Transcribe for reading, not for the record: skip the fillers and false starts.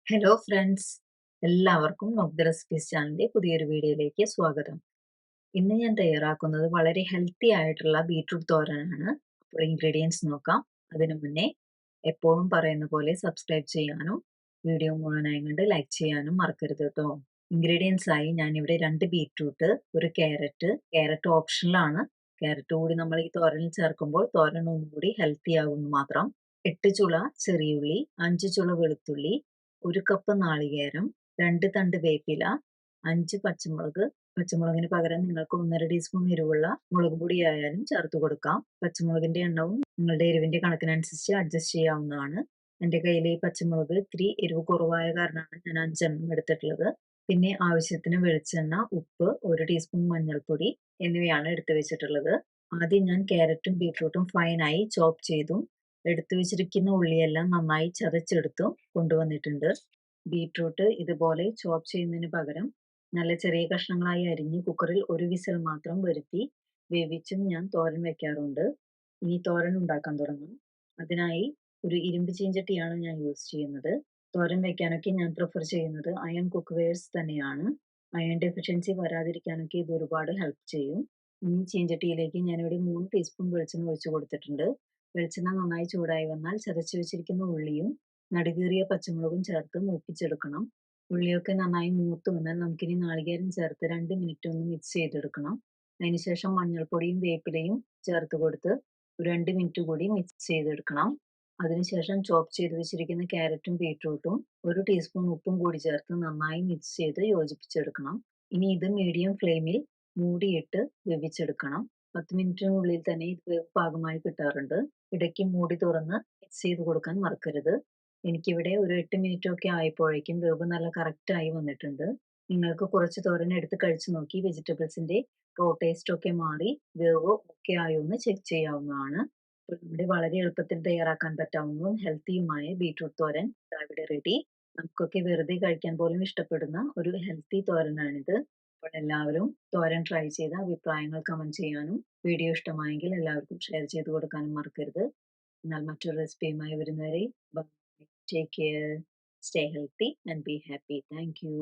Hello friends, എല്ലാവർക്കും നോക്ക് the recipes ചാനലിൻ്റെ പുതിയൊരു വീഡിയോയിലേക്ക് സ്വാഗതം. ഇന്ന് ഞാൻ തയ്യാറാക്കുന്നത് വളരെ ഹെൽത്തി ആയിട്ടുള്ള ബീട്രൂട്ട് തോരനാണ്. അപ്പോൾ ഇൻഗ്രീഡിയൻസ് നോക്കാം. അതിനു മുന്നേ എപ്പോഴും പറയുന്ന പോലെ സബ്സ്ക്രൈബ് ചെയ്യാനും വീഡിയോ മുഴുവനായി കണ്ട് ലൈക്ക് ചെയ്യാനും മറക്കരുത് കേട്ടോ. ഇൻഗ്രീഡിയൻസ് ആയി ഞാനിവിടെ 2 ബീട്രൂട്ട്, ഒരു ക്യാരറ്റ് ഓപ്ഷണലാണ്. ക്യാരറ്റ് കൂടി നമ്മൾ ഈ തോരനിൽ ചേർക്കുമ്പോൾ തോരൻ ഒന്നുകൂടി ഹെൽത്തി ആകുന്നു മാത്രം. 8 ചുള ചെറിയുള്ളി, 5 ചുള വെളുത്തുള്ളി, 1 കപ്പ് നാളികേരം, 2 തണ്ട് വേപ്പില, 5 പച്ചമുളക്. പച്ചമുളകിന് പകരം നിങ്ങൾക്ക് 1.5 ടീസ്പൂൺ എരിവുള്ള മുളക് പൊടി ആയാലും ചേർത്ത് കൊടുക്കാം. പച്ചമുളകിന്റെ എണ്ണവും നിങ്ങളുടെ എരിവിന്റെ കണക്കിനനുസരിച്ച് അഡ്ജസ്റ്റ് ചെയ്യാവുന്നതാണ്. എൻ്റെ കയ്യിൽ ഈ പച്ചമുളക് ഇത്തിരി എരിവ് കുറവായ കാരണമാണ് ഞാൻ 5 എണ്ണം എടുത്തിട്ടുള്ളത്. പിന്നെ ആവശ്യത്തിന് വെളിച്ചെണ്ണ, ഉപ്പ്, 1 ടീസ്പൂൺ മഞ്ഞൾപ്പൊടി എന്നിവയാണ് എടുത്തു വെച്ചിട്ടുള്ളത്. ആദ്യം ഞാൻ ക്യാരറ്റും ബീട്രൂട്ടും ഫൈനായി ചോപ്പ് ചെയ്തും എടുത്തു വെച്ചിരിക്കുന്ന ഉള്ളിയെല്ലാം നന്നായി ചതച്ചെടുത്തും കൊണ്ടുവന്നിട്ടുണ്ട്. ബീട്രൂട്ട് ഇതുപോലെ ചോപ്പ് ചെയ്യുന്നതിന് പകരം നല്ല ചെറിയ കഷ്ണങ്ങളായി അരിഞ്ഞ് കുക്കറിൽ ഒരു വിസിൽ മാത്രം വരുത്തി വേവിച്ചും ഞാൻ തോരൻ വെക്കാറുണ്ട്. ഇനി തോരൻ ഉണ്ടാക്കാൻ തുടങ്ങാം. അതിനായി ഒരു ഇരുമ്പ് ചീഞ്ചട്ടിയാണ് ഞാൻ യൂസ് ചെയ്യുന്നത്. തോരൻ വെക്കാനൊക്കെ ഞാൻ പ്രിഫർ ചെയ്യുന്നത് അയൺ കുക്ക് വെയർസ് തന്നെയാണ്. അയൺ ഡെഫിഷ്യൻസി വരാതിരിക്കാനൊക്കെ ഇത് ഒരുപാട് ഹെൽപ്പ് ചെയ്യും. ഇനി ചീഞ്ചട്ടിയിലേക്ക് ഞാനിവിടെ 3 ടീസ്പൂൺ വെളിച്ചെണ്ണ ഒഴിച്ചു കൊടുത്തിട്ടുണ്ട്. വെളിച്ചെണ്ണ നന്നായി ചൂടായി വന്നാൽ ചതച്ചു വെച്ചിരിക്കുന്ന ഉള്ളിയും നടുകീറിയ പച്ചമുളകും ചേർത്ത് മൂപ്പിച്ചെടുക്കണം. ഉള്ളിയൊക്കെ നന്നായി മൂത്ത് വന്നാൽ നമുക്കിനി നാളികേരം ചേർത്ത് 2 മിനിറ്റ് ഒന്ന് മിക്സ് ചെയ്തെടുക്കണം. അതിനുശേഷം മഞ്ഞൾപ്പൊടിയും വേപ്പിലയും ചേർത്ത് കൊടുത്ത് ഒരു 2 മിനിറ്റ് കൂടി മിക്സ് ചെയ്തെടുക്കണം. അതിനുശേഷം ചോപ്പ് ചെയ്ത് വെച്ചിരിക്കുന്ന ക്യാരറ്റും ബീട്രൂട്ടും 1 ടീസ്പൂൺ ഉപ്പും കൂടി ചേർത്ത് നന്നായി മിക്സ് ചെയ്ത് യോജിപ്പിച്ചെടുക്കണം. ഇനി ഇത് മീഡിയം ഫ്ലെയിമിൽ മൂടിയിട്ട് വേവിച്ചെടുക്കണം. 10 മിനിറ്റിനുള്ളിൽ തന്നെ ഇത് വേവ് പാകമായി കിട്ടാറുണ്ട്. ഇടയ്ക്ക് മൂടി തുറന്ന് മിക്സ് ചെയ്ത് കൊടുക്കാൻ മറക്കരുത്. എനിക്കിവിടെ ഒരു 8 മിനിറ്റ് ഒക്കെ ആയപ്പോഴേക്കും വേവ് നല്ല കറക്റ്റായി വന്നിട്ടുണ്ട്. നിങ്ങൾക്ക് കുറച്ച് തോരൻ എടുത്ത് കഴിച്ചു നോക്കി വെജിറ്റബിൾസിന്റെ റോ ടേസ്റ്റ് ഒക്കെ മാറി വേവ് ഓക്കെ ആയോ എന്ന് ചെക്ക് ചെയ്യാവുന്നതാണ്. അപ്പോൾ ഇവിടെ വളരെ എളുപ്പത്തിൽ തയ്യാറാക്കാൻ പറ്റാവുന്നതും ഹെൽത്തിയുമായ ബീട്രൂട്ട് തോരൻ ഇവിടെ റെഡി. നമുക്കൊക്കെ വെറുതെ കഴിക്കാൻ പോലും ഇഷ്ടപ്പെടുന്ന ഒരു ഹെൽത്തി തോരനാണിത്. അപ്പോൾ എല്ലാവരും തോരൻ ട്രൈ ചെയ്ത് അഭിപ്രായങ്ങൾ കമന്റ് ചെയ്യാനും വീഡിയോ ഇഷ്ടമായെങ്കിൽ എല്ലാവർക്കും ഷെയർ ചെയ്ത് കൊടുക്കാനും മറക്കരുത്. എന്നാൽ മറ്റൊരു റെസിപ്പിയുമായി വരുന്നവരെ bye, take care, stay healthy and be happy. Thank U.